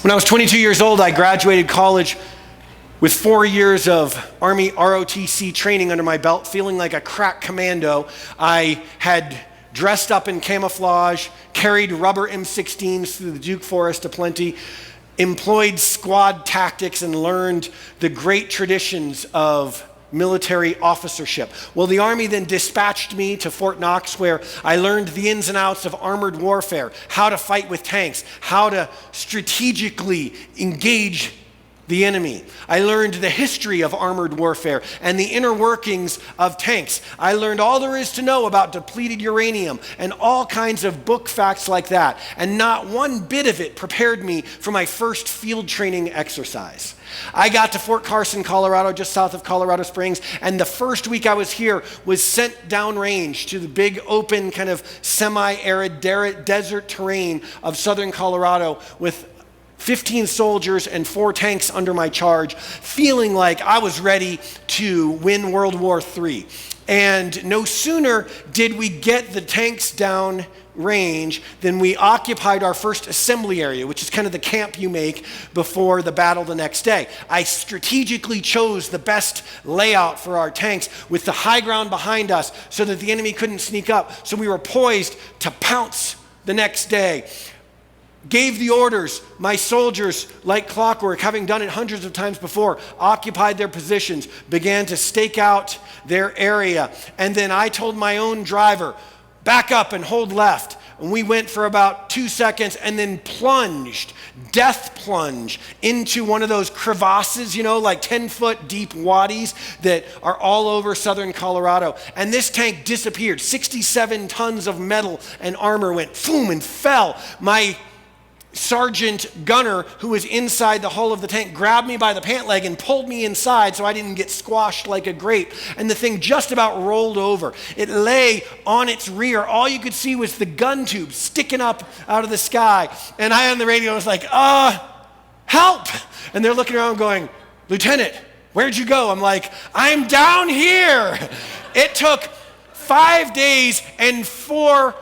When I was 22 years old, I graduated college with 4 years of Army ROTC training under my belt, feeling like a crack commando. I had dressed up in camouflage, carried rubber M16s through the Duke Forest aplenty, employed squad tactics, and learned the great traditions of military officership. Well, the Army then dispatched me to Fort Knox, where I learned the ins and outs of armored warfare, how to fight with tanks, how to strategically engage the enemy. I learned the history of armored warfare and the inner workings of tanks. I learned all there is to know about depleted uranium and all kinds of book facts like that. And not one bit of it prepared me for my first field training exercise. I got to Fort Carson, Colorado, just south of Colorado Springs, and the first week I was here was sent downrange to the big open kind of semi-arid desert terrain of southern Colorado with 15 soldiers and 4 tanks under my charge, feeling like I was ready to win World War III. And no sooner did we get the tanks down range than we occupied our first assembly area, which is kind of the camp you make before the battle the next day. I strategically chose the best layout for our tanks with the high ground behind us so that the enemy couldn't sneak up. So we were poised to pounce the next day. Gave the orders. My soldiers, like clockwork, having done it hundreds of times before, occupied their positions, began to stake out their area. And then I told my own driver, back up and hold left. And we went for about 2 seconds and then plunged, death plunge, into one of those crevasses, like 10-foot deep wadis that are all over southern Colorado. And this tank disappeared. 67 tons of metal and armor went boom and fell. My sergeant gunner, who was inside the hull of the tank, grabbed me by the pant leg and pulled me inside so I didn't get squashed like a grape. And the thing just about rolled over. It lay on its rear. All you could see was the gun tube sticking up out of the sky. And I on the radio was like, help! And they're looking around going, Lieutenant, where'd you go? I'm like, I'm down here. It took 5 days and 4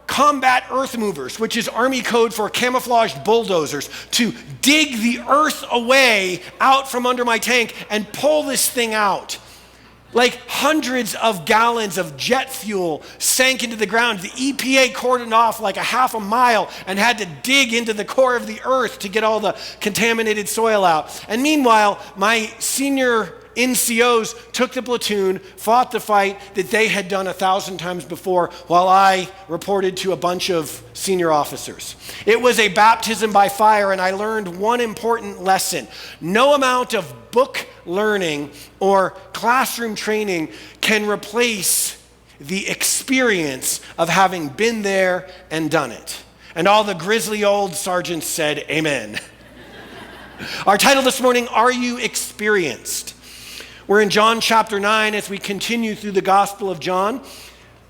combat earth movers, which is Army code for camouflaged bulldozers, to dig the earth away out from under my tank and pull this thing out. Like hundreds of gallons of jet fuel sank into the ground. The EPA cordoned off like a half a mile and had to dig into the core of the earth to get all the contaminated soil out. And meanwhile, my senior NCOs took the platoon, fought the fight that they had done 1,000 times before, while I reported to a bunch of senior officers. It was a baptism by fire, and I learned one important lesson. No amount of book learning or classroom training can replace the experience of having been there and done it. And all the grizzly old sergeants said, amen. Our title this morning, Are You Experienced? We're in John chapter 9 as we continue through the Gospel of John.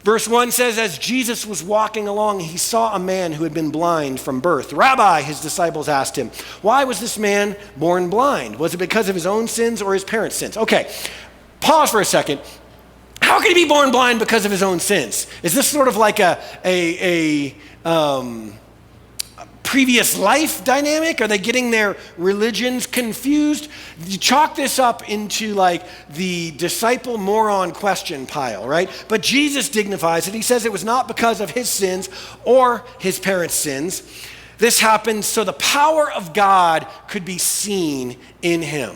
Verse 1 says, as Jesus was walking along, he saw a man who had been blind from birth. Rabbi, his disciples asked him, why was this man born blind? Was it because of his own sins or his parents' sins? Okay, pause for a second. How can he be born blind because of his own sins? Is this sort of like a previous life dynamic? Are they getting their religions confused? You chalk this up into like the disciple moron question pile, right? But Jesus dignifies it. He says it was not because of his sins or his parents' sins. This happened so the power of God could be seen in him.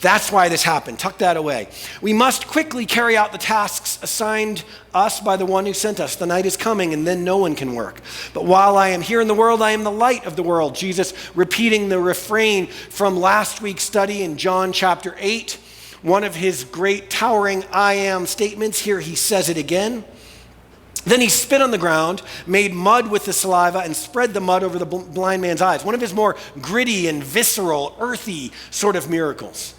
That's why this happened. Tuck that away. We must quickly carry out the tasks assigned us by the one who sent us. The night is coming and then no one can work. But while I am here in the world, I am the light of the world. Jesus repeating the refrain from last week's study in John chapter 8. One of his great towering I am statements. Here he says it again. Then he spit on the ground, made mud with the saliva, and spread the mud over the blind man's eyes. One of his more gritty and visceral, earthy sort of miracles.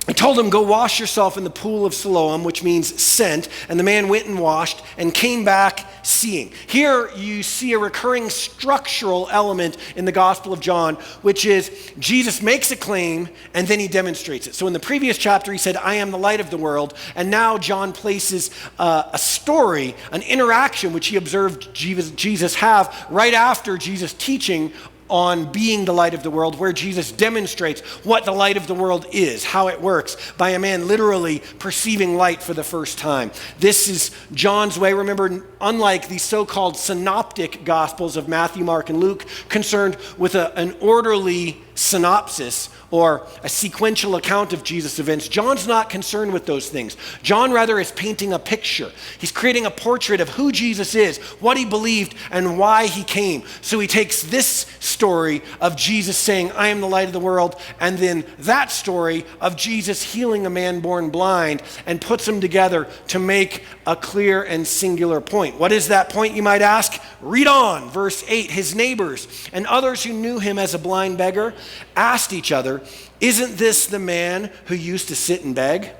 He told him, go wash yourself in the pool of Siloam, which means sent. And the man went and washed and came back seeing. Here you see a recurring structural element in the Gospel of John, which is Jesus makes a claim and then he demonstrates it. So in the previous chapter, he said, I am the light of the world. And now John places a story, an interaction, which he observed Jesus have right after Jesus' teaching on being the light of the world, where Jesus demonstrates what the light of the world is, how it works, by a man literally perceiving light for the first time. This is John's way. Remember, unlike the so-called synoptic gospels of Matthew, Mark, and Luke, concerned with an orderly synopsis or a sequential account of Jesus' events, John's not concerned with those things. John rather is painting a picture. He's creating a portrait of who Jesus is, what he believed, and why he came. So he takes this story of Jesus saying, I am the light of the world, and then that story of Jesus healing a man born blind, and puts them together to make a clear and singular point. What is that point, you might ask? Read on, verse 8. His neighbors and others who knew him as a blind beggar asked each other, isn't this the man who used to sit and beg?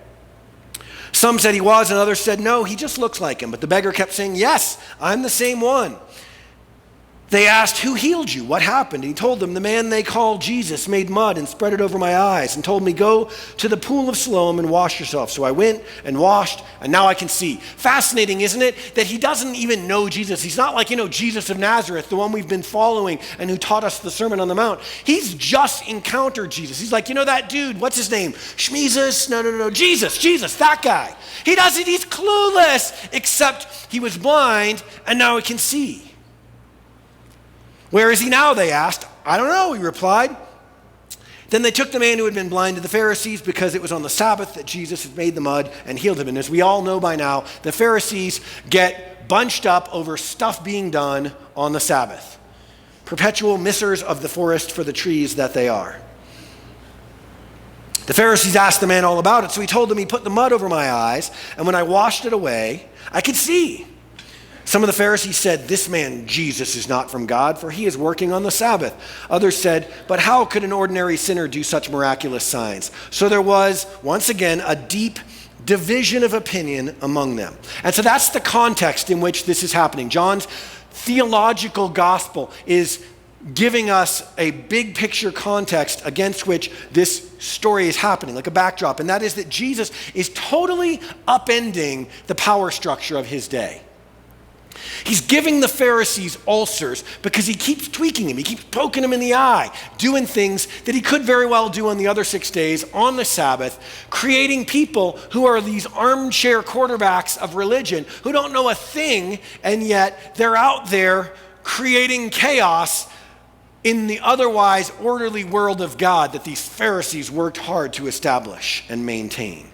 Some said he was, and others said, no, he just looks like him. But the beggar kept saying, yes, I'm the same one. They asked, who healed you? What happened? And he told them, the man they call Jesus made mud and spread it over my eyes and told me, go to the pool of Siloam and wash yourself. So I went and washed, and now I can see. Fascinating, isn't it, that he doesn't even know Jesus. He's not like, Jesus of Nazareth, the one we've been following and who taught us the Sermon on the Mount. He's just encountered Jesus. He's like, that dude, what's his name? Shmeezus? No, Jesus, that guy. He's clueless, except he was blind and now he can see. Where is he now, they asked. I don't know, he replied. Then they took the man who had been blind to the Pharisees because it was on the Sabbath that Jesus had made the mud and healed him. And as we all know by now, the Pharisees get bunched up over stuff being done on the Sabbath. Perpetual missers of the forest for the trees that they are. The Pharisees asked the man all about it, so he told them he put the mud over my eyes, and when I washed it away, I could see. Some of the Pharisees said, this man Jesus is not from God, for he is working on the Sabbath. Others said, but how could an ordinary sinner do such miraculous signs? So there was, once again, a deep division of opinion among them. And so that's the context in which this is happening. John's theological gospel is giving us a big picture context against which this story is happening, like a backdrop. And that is that Jesus is totally upending the power structure of his day. He's giving the Pharisees ulcers because he keeps tweaking him. He keeps poking him in the eye, doing things that he could very well do on the other 6 days on the Sabbath, creating people who are these armchair quarterbacks of religion who don't know a thing, and yet they're out there creating chaos in the otherwise orderly world of God that these Pharisees worked hard to establish and maintain.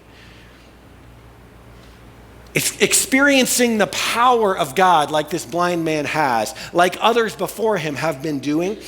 Experiencing the power of God like this blind man has, like others before him have been doing,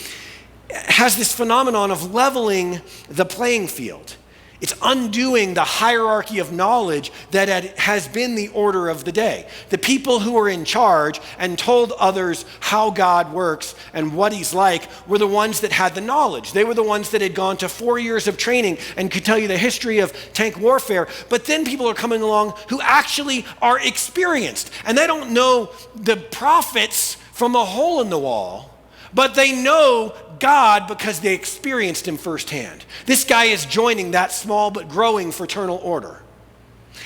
has this phenomenon of leveling the playing field. It's undoing the hierarchy of knowledge that has been the order of the day. The people who were in charge and told others how God works and what he's like were the ones that had the knowledge. They were the ones that had gone to 4 years of training and could tell you the history of tank warfare. But then people are coming along who actually are experienced. And they don't know the prophets from a hole in the wall, but they know God because they experienced him firsthand. This guy is joining that small but growing fraternal order.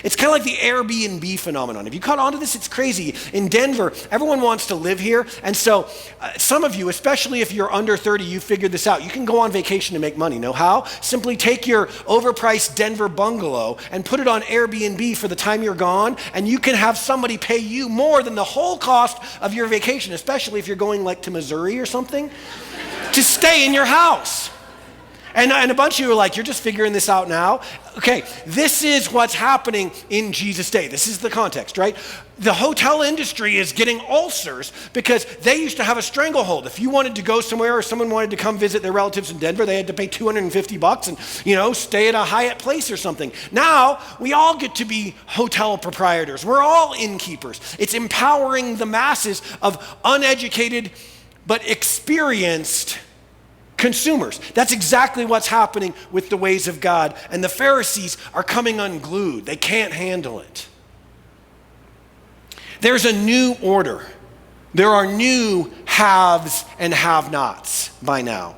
It's kind of like the Airbnb phenomenon. If you caught on to this, it's crazy. In Denver, everyone wants to live here. And so some of you, especially if you're under 30, you figured this out. You can go on vacation to make money. Know how? Simply take your overpriced Denver bungalow and put it on Airbnb for the time you're gone, and you can have somebody pay you more than the whole cost of your vacation, especially if you're going like to Missouri or something, to stay in your house. And a bunch of you are like, you're just figuring this out now? Okay, this is what's happening in Jesus' day. This is the context, right? The hotel industry is getting ulcers because they used to have a stranglehold. If you wanted to go somewhere or someone wanted to come visit their relatives in Denver, they had to pay $250 and, stay at a Hyatt Place or something. Now, we all get to be hotel proprietors. We're all innkeepers. It's empowering the masses of uneducated but experienced consumers. That's exactly what's happening with the ways of God. And the Pharisees are coming unglued. They can't handle it. There's a new order. There are new haves and have-nots by now.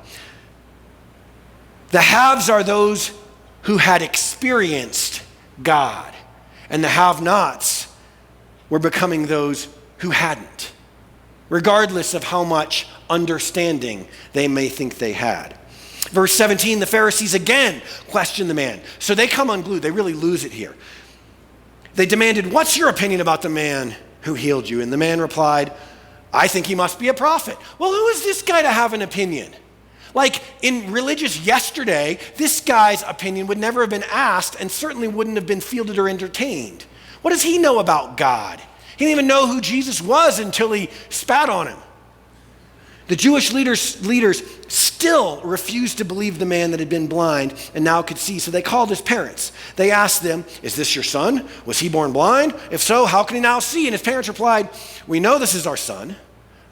The haves are those who had experienced God, and the have-nots were becoming those who hadn't, regardless of how much understanding they may think they had. Verse 17, the Pharisees again question the man. So they come unglued. They really lose it here. They demanded, "What's your opinion about the man who healed you?" And the man replied, "I think he must be a prophet." Well, who is this guy to have an opinion? Like in religious yesterday, this guy's opinion would never have been asked and certainly wouldn't have been fielded or entertained. What does he know about God? He didn't even know who Jesus was until he spat on him. The Jewish leaders still refused to believe the man that had been blind and now could see, so they called his parents. They asked them, "Is this your son? Was he born blind? If so, how can he now see?" And his parents replied, "We know this is our son.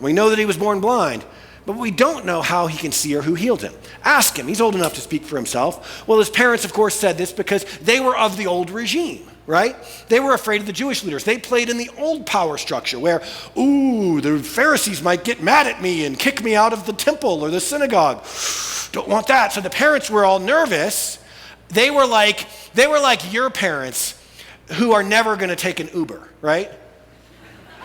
We know that he was born blind, but we don't know how he can see or who healed him. Ask him. He's old enough to speak for himself." Well, his parents, of course, said this because they were of the old regime, right? They were afraid of the Jewish leaders. They played in the old power structure where, the Pharisees might get mad at me and kick me out of the temple or the synagogue. Don't want that. So the parents were all nervous. They were like your parents who are never going to take an Uber, right?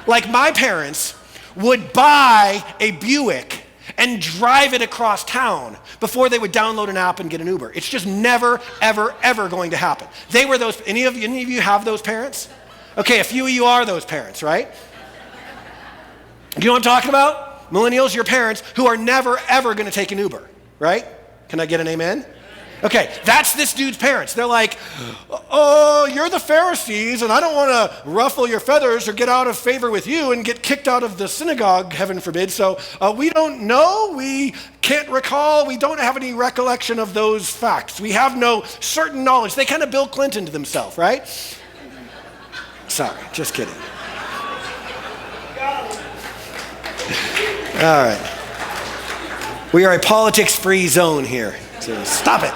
Like my parents would buy a Buick and drive it across town before they would download an app and get an Uber. It's just never, ever, ever going to happen. They were those, any of you have those parents? Okay, a few of you are those parents, right? Do you know what I'm talking about? Millennials, your parents, who are never, ever going to take an Uber, right? Can I get an amen? Okay, that's this dude's parents. They're like, "Oh, you're the Pharisees, and I don't want to ruffle your feathers or get out of favor with you and get kicked out of the synagogue, heaven forbid. So we don't know, we can't recall, we don't have any recollection of those facts. We have no certain knowledge." They kind of Bill Clinton to themselves, right? Sorry, just kidding. All right. We are a politics-free zone here. So stop it.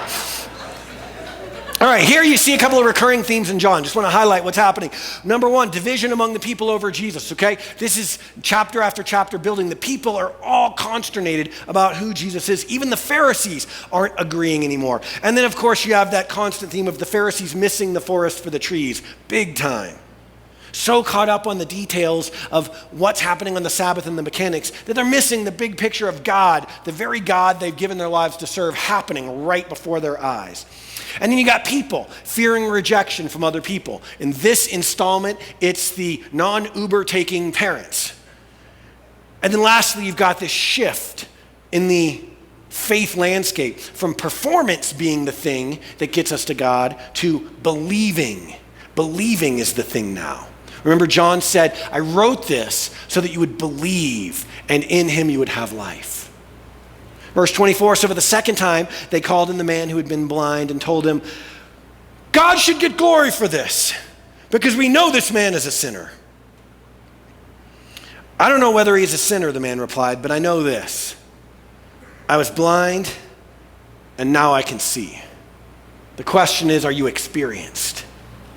All right, here you see a couple of recurring themes in John. Just want to highlight what's happening. Number one, division among the people over Jesus, okay? This is chapter after chapter building. The people are all consternated about who Jesus is. Even the Pharisees aren't agreeing anymore. And then, of course, you have that constant theme of the Pharisees missing the forest for the trees, big time. So caught up on the details of what's happening on the Sabbath and the mechanics that they're missing the big picture of God, the very God they've given their lives to serve, happening right before their eyes. And then you got people fearing rejection from other people. In this installment, it's the non-Uber taking parents. And then lastly, you've got this shift in the faith landscape from performance being the thing that gets us to God to believing. Believing is the thing now. Remember, John said, "I wrote this so that you would believe, and in him you would have life." Verse 24, so for the second time, they called in the man who had been blind and told him, "God should get glory for this, because we know this man is a sinner." "I don't know whether he's a sinner," the man replied, "but I know this. I was blind, and now I can see." The question is, are you experienced?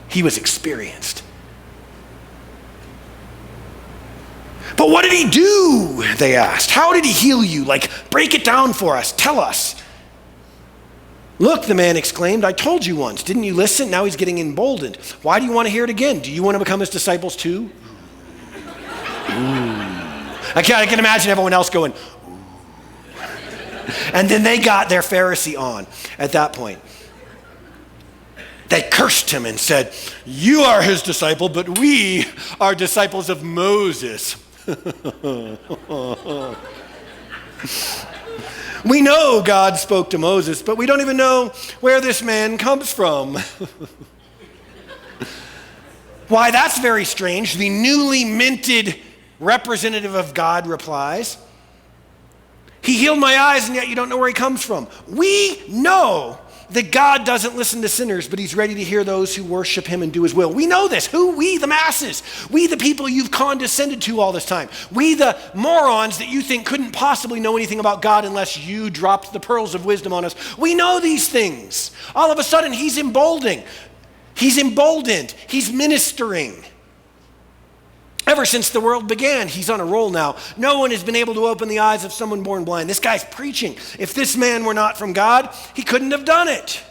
He was experienced. "But what did he do?" they asked. "How did he heal you? Break it down for us. Tell us." "Look," the man exclaimed, "I told you once. Didn't you listen? Now he's getting emboldened. Why do you want to hear it again? Do you want to become his disciples too?" Ooh. I can imagine everyone else going, ooh. And then they got their Pharisee on at that point. They cursed him and said, "You are his disciple, but we are disciples of Moses." "We know God spoke to Moses, but we don't even know where this man comes from." "Why, that's very strange," the newly minted representative of God replies. "He healed my eyes, and yet you don't know where he comes from. We know that God doesn't listen to sinners, but he's ready to hear those who worship him and do his will." We know this. Who? We, the masses. We, the people you've condescended to all this time. We, the morons that you think couldn't possibly know anything about God unless you dropped the pearls of wisdom on us. We know these things. All of a sudden, he's emboldened. He's emboldened. He's ministering. Ever since the world began, he's on a roll now. No one has been able to open the eyes of someone born blind. This guy's preaching. If this man were not from God, he couldn't have done it.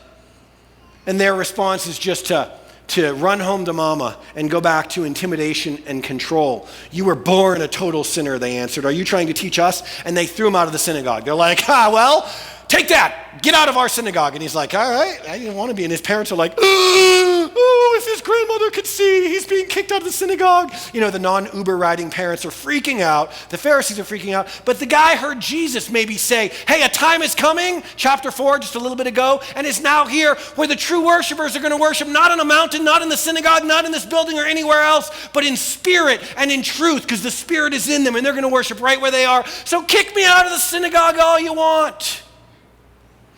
And their response is just to to run home to mama and go back to intimidation and control. You were born a total sinner, they answered. Are you trying to teach us? And they threw him out of the synagogue. They're like, well, take that. Get out of our synagogue. And he's like, all right, I didn't want to be. And his parents are like, if his grandmother could see, he's being kicked out of the synagogue. You know, the non-Uber riding parents are freaking out. The Pharisees are freaking out. But the guy heard Jesus maybe say, hey, a time is coming, chapter 4, just a little bit ago, and is now here where the true worshipers are going to worship not on a mountain, not in the synagogue, not in this building or anywhere else, but in spirit and in truth, because the Spirit is in them, and they're going to worship right where they are. So kick me out of the synagogue all you want.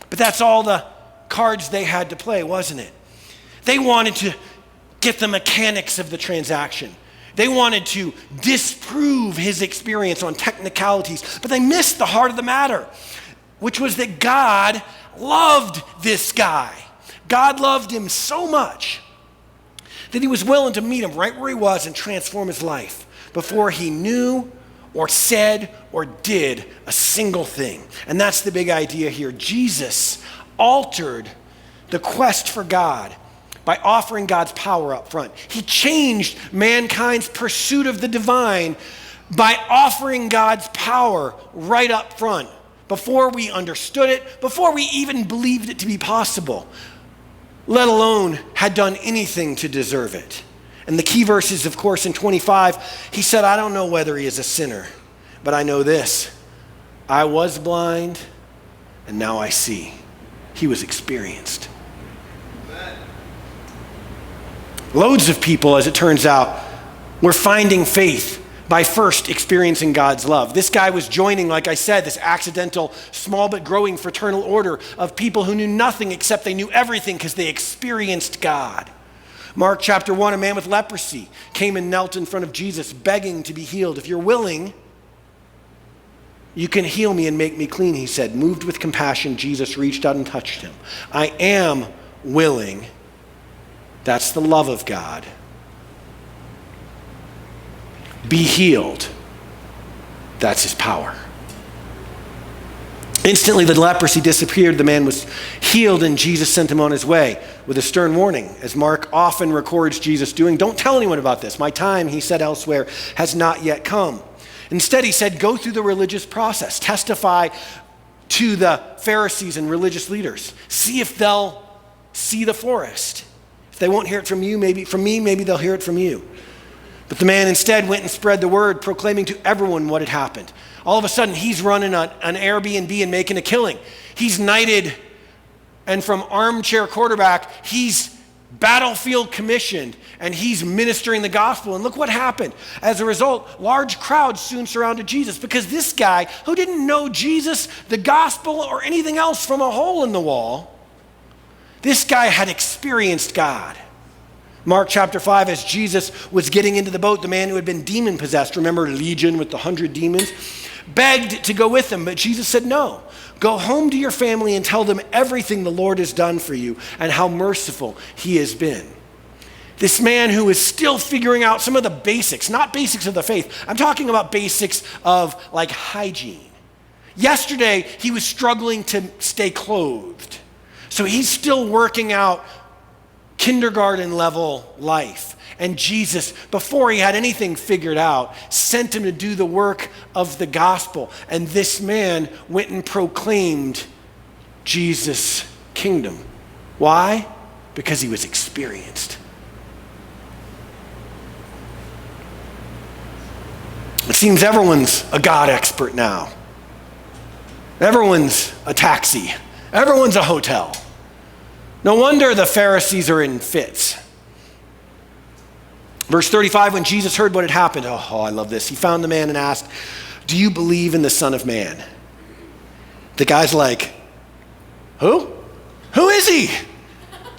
But that's all the cards they had to play, wasn't it? They wanted to get the mechanics of the transaction. They wanted to disprove his experience on technicalities, but they missed the heart of the matter, which was that God loved this guy. God loved him so much that he was willing to meet him right where he was and transform his life before he knew or said or did a single thing. And that's the big idea here. Jesus altered the quest for God by offering God's power up front. He changed mankind's pursuit of the divine by offering God's power right up front before we understood it, before we even believed it to be possible, let alone had done anything to deserve it. And the key verse is, of course, in 25, he said, I don't know whether he is a sinner, but I know this. I was blind, and now I see. He was experienced. Loads of people, as it turns out, were finding faith by first experiencing God's love. This guy was joining, like I said, this accidental, small but growing fraternal order of people who knew nothing except they knew everything because they experienced God. Mark chapter 1, a man with leprosy came and knelt in front of Jesus begging to be healed. If you're willing, you can heal me and make me clean, he said. Moved with compassion, Jesus reached out and touched him. I am willing. That's the love of God. Be healed. That's his power. Instantly, the leprosy disappeared. The man was healed, and Jesus sent him on his way with a stern warning, as Mark often records Jesus doing. Don't tell anyone about this. My time, he said elsewhere, has not yet come. Instead, he said, go through the religious process. Testify to the Pharisees and religious leaders. See if they'll see the forest. If they won't hear it from you, maybe from me, maybe they'll hear it from you. But the man instead went and spread the word, proclaiming to everyone what had happened. All of a sudden, he's running an Airbnb and making a killing. He's knighted, and from armchair quarterback, he's battlefield commissioned, and he's ministering the gospel. And look what happened. As a result, large crowds soon surrounded Jesus because this guy, who didn't know Jesus, the gospel, or anything else from a hole in the wall, this guy had experienced God. Mark chapter 5, as Jesus was getting into the boat, the man who had been demon-possessed, remember Legion with the 100 demons, begged to go with him, but Jesus said, no. Go home to your family and tell them everything the Lord has done for you and how merciful he has been. This man who is still figuring out some of the basics, not basics of the faith. I'm talking about basics of like hygiene. Yesterday, he was struggling to stay clothed. So he's still working out kindergarten level life. And Jesus, before he had anything figured out, sent him to do the work of the gospel. And this man went and proclaimed Jesus' kingdom. Why? Because he was experienced. It seems everyone's a God expert now. Everyone's a taxi. Everyone's a hotel. No wonder the Pharisees are in fits. Verse 35, when Jesus heard what had happened, oh, I love this. He found the man and asked, do you believe in the Son of Man? The guy's like, who? Who is he?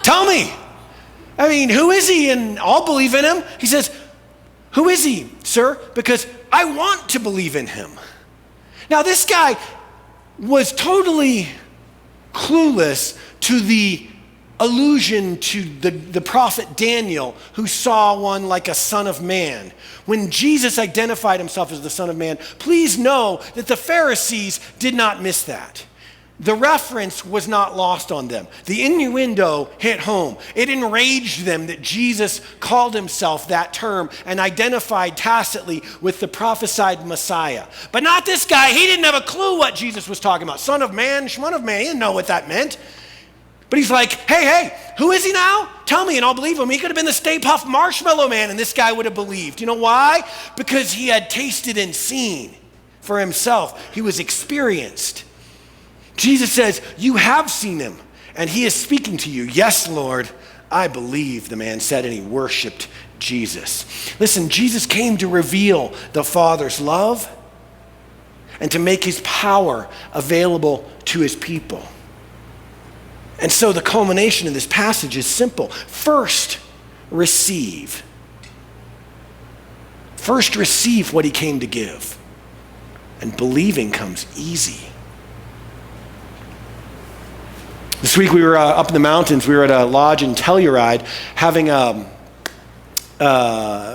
Tell me. I mean, who is he? And I'll believe in him. He says, who is he, sir? Because I want to believe in him. Now, this guy was totally clueless to the allusion to the prophet Daniel, who saw one like a son of man. When Jesus identified himself as the Son of Man, please know that the Pharisees did not miss that. The reference was not lost on them. The innuendo hit home. It enraged them that Jesus called himself that term and identified tacitly with the prophesied Messiah. But not this guy. He didn't have a clue what Jesus was talking about. Son of man, shmon of man. He didn't know what that meant. But he's like, hey, who is he now? Tell me and I'll believe him. He could have been the Stay Puft Marshmallow Man and this guy would have believed. You know why? Because he had tasted and seen for himself. He was experienced. Jesus says, you have seen him, and he is speaking to you. Yes, Lord, I believe, the man said, and he worshiped Jesus. Listen, Jesus came to reveal the Father's love and to make his power available to his people. And so the culmination of this passage is simple. First, receive. First, receive what he came to give. And believing comes easy. This week we were up in the mountains. We were at a lodge in Telluride having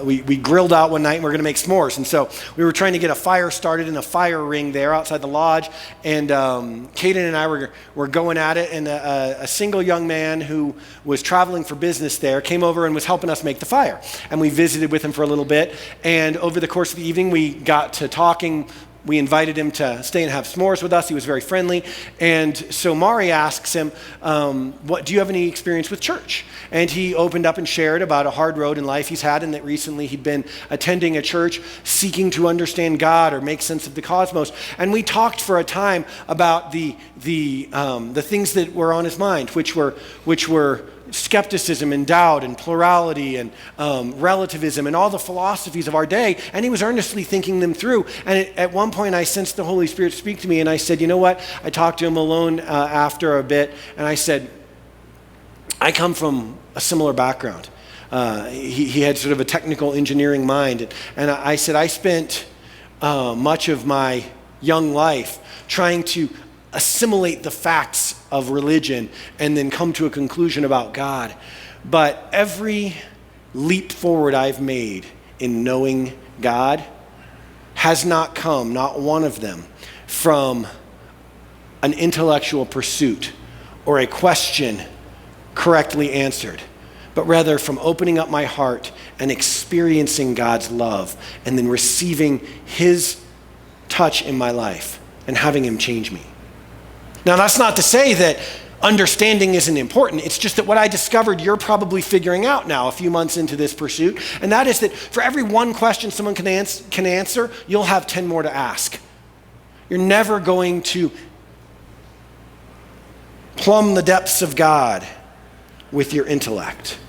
we grilled out one night and we were going to make s'mores. And so we were trying to get a fire started in a fire ring there outside the lodge. And Caden and I were going at it. And a single young man who was traveling for business there came over and was helping us make the fire. And we visited with him for a little bit. And over the course of the evening, we got to talking. We invited him to stay and have s'mores with us. He was very friendly. And so Mari asks him, do you have any experience with church? And he opened up and shared about a hard road in life he's had and that recently he'd been attending a church seeking to understand God or make sense of the cosmos. And we talked for a time about the things that were on his mind, which were skepticism and doubt and plurality and relativism and all the philosophies of our day, and he was earnestly thinking them through. And at one point I sensed the Holy Spirit speak to me, and I said, you know what? I talked to him alone after a bit, and I said, I come from a similar background. He had sort of a technical engineering mind, and I said, I spent much of my young life trying to assimilate the facts of religion and then come to a conclusion about God. But every leap forward I've made in knowing God has not come, not one of them, from an intellectual pursuit or a question correctly answered, but rather from opening up my heart and experiencing God's love and then receiving his touch in my life and having him change me. Now, that's not to say that understanding isn't important. It's just that what I discovered, you're probably figuring out now a few months into this pursuit, and that is that for every one question someone can answer, you'll have 10 more to ask. You're never going to plumb the depths of God with your intellect.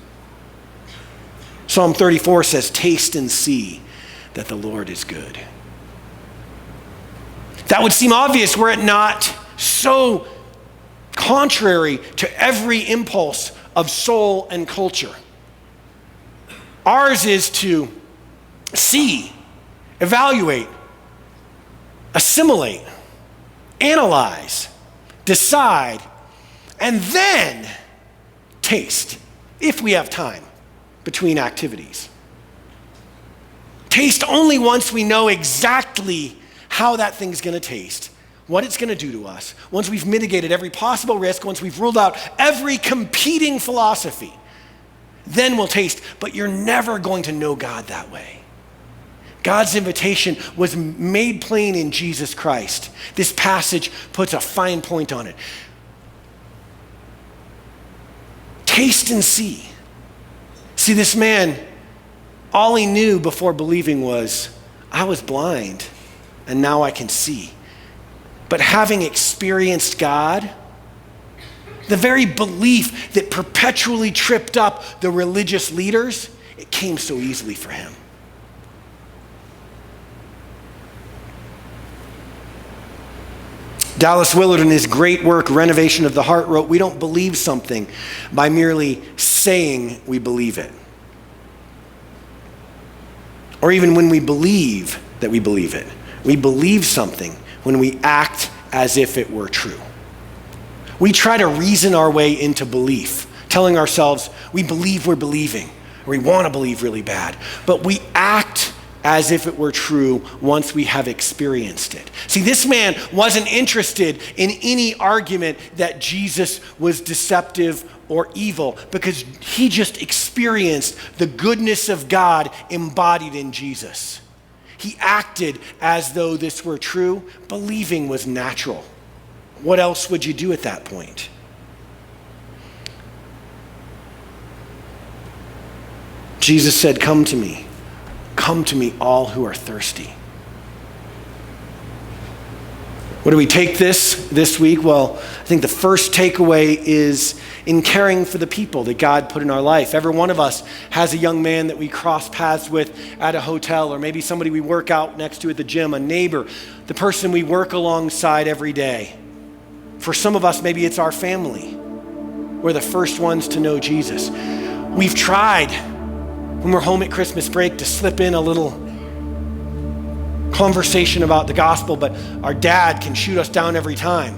Psalm 34 says, taste and see that the Lord is good. That would seem obvious were it not so contrary to every impulse of soul and culture. Ours is to see, evaluate, assimilate, analyze, decide, and then taste, if we have time between activities. Taste only once we know exactly how that thing's going to taste, what it's going to do to us, once we've mitigated every possible risk, once we've ruled out every competing philosophy, then we'll taste. But you're never going to know God that way. God's invitation was made plain in Jesus Christ. This passage puts a fine point on it. Taste and see. See, this man, all he knew before believing was, I was blind and now I can see. But having experienced God, the very belief that perpetually tripped up the religious leaders, it came so easily for him. Dallas Willard, in his great work, Renovation of the Heart, wrote, we don't believe something by merely saying we believe it. Or even when we believe that we believe it. We believe something when we act as if it were true. We try to reason our way into belief, telling ourselves we believe we're believing, or we want to believe really bad. But we act as if it were true once we have experienced it. See, this man wasn't interested in any argument that Jesus was deceptive or evil, because he just experienced the goodness of God embodied in Jesus. He acted as though this were true. Believing was natural. What else would you do at that point? Jesus said, "Come to me. Come to me, all who are thirsty." What do we take this week? Well, I think the first takeaway is in caring for the people that God put in our life. Every one of us has a young man that we cross paths with at a hotel, or maybe somebody we work out next to at the gym, a neighbor, the person we work alongside every day. For some of us, maybe it's our family. We're the first ones to know Jesus. We've tried, when we're home at Christmas break, to slip in a little conversation about the gospel, but our dad can shoot us down every time.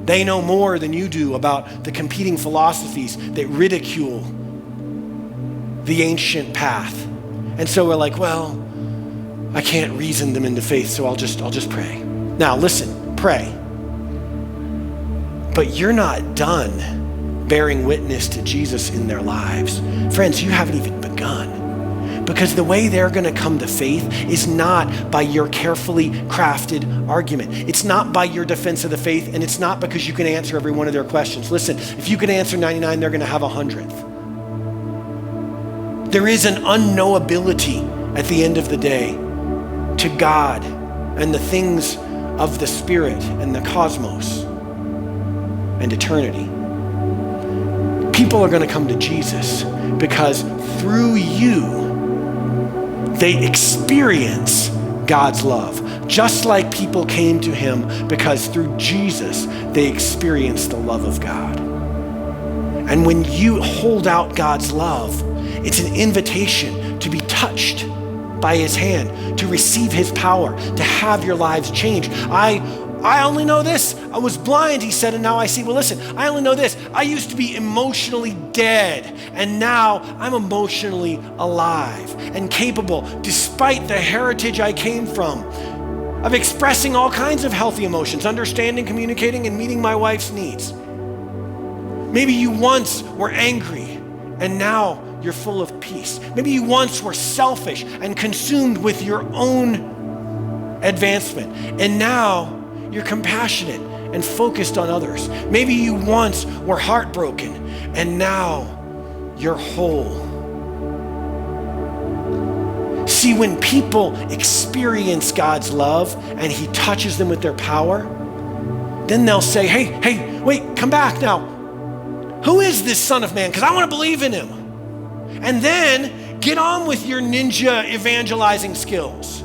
They know more than you do about the competing philosophies that ridicule the ancient path. And so we're like, well, I can't reason them into faith, so I'll just pray. Now listen, pray. But you're not done bearing witness to Jesus in their lives. Friends, you haven't even begun. Because the way they're going to come to faith is not by your carefully crafted argument. It's not by your defense of the faith, and it's not because you can answer every one of their questions. Listen, if you can answer 99, they're going to have 100th. There is an unknowability at the end of the day to God and the things of the Spirit and the cosmos and eternity. People are going to come to Jesus because through you, they experience God's love, just like people came to him because through Jesus, they experienced the love of God. And when you hold out God's love, it's an invitation to be touched by his hand, to receive his power, to have your lives changed. I only know this. I was blind, he said, and now I see. Well, listen, I only know this. I used to be emotionally dead, and now I'm emotionally alive and capable, despite the heritage I came from, of expressing all kinds of healthy emotions, understanding, communicating, and meeting my wife's needs. Maybe you once were angry, and now you're full of peace. Maybe you once were selfish and consumed with your own advancement, and now you're compassionate and focused on others. Maybe you once were heartbroken and now you're whole. See, when people experience God's love and he touches them with their power, then they'll say, hey, wait, come back now. Who is this Son of Man? Because I want to believe in him. And then get on with your ninja evangelizing skills.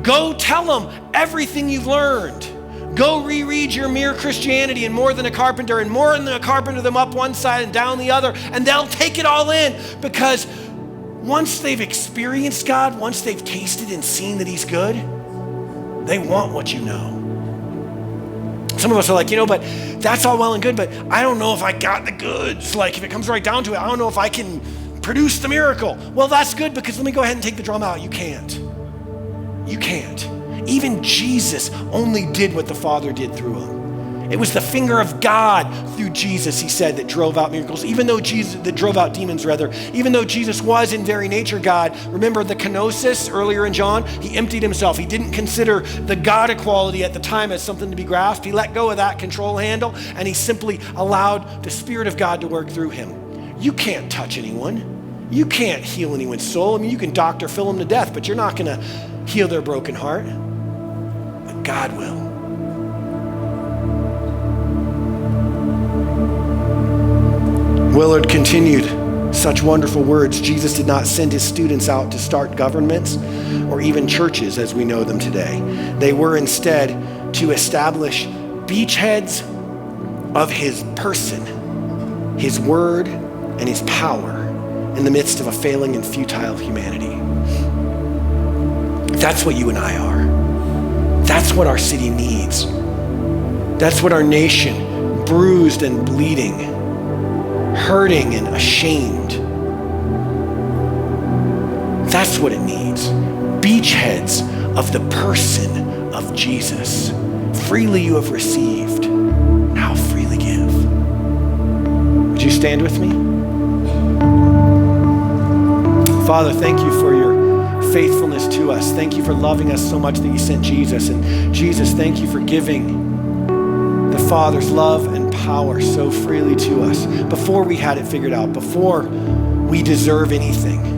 Go tell them everything you've learned. Go reread your Mere Christianity and More Than a Carpenter and More Than a Carpenter, them up one side and down the other, and they'll take it all in, because once they've experienced God, once they've tasted and seen that he's good, they want what you know. Some of us are like, but that's all well and good, but I don't know if I got the goods. Like, if it comes right down to it, I don't know if I can produce the miracle. Well, that's good, because let me go ahead and take the drum out. You can't. You can't. Even Jesus only did what the Father did through him. It was the finger of God through Jesus, he said, that drove out miracles. That drove out demons, rather. Even though Jesus was in very nature God. Remember the kenosis earlier in John? He emptied himself. He didn't consider the God equality at the time as something to be grasped. He let go of that control handle, and he simply allowed the Spirit of God to work through him. You can't touch anyone. You can't heal anyone's soul. I mean, you can Dr. Phil them to death, but you're not going to heal their broken heart. But God will. Willard continued, such wonderful words. Jesus did not send his students out to start governments or even churches as we know them today. They were instead to establish beachheads of his person, his word, and his power in the midst of a failing and futile humanity. That's what you and I are. That's what our city needs. That's what our nation, bruised and bleeding, hurting and ashamed, That's what it means. Beachheads of the person of Jesus. Freely you have received, now freely give. Would you stand with me? Father, thank you for your faithfulness to us. Thank you for loving us so much that you sent Jesus. And Jesus, thank you for giving the Father's love and power so freely to us before we had it figured out, before we deserve anything.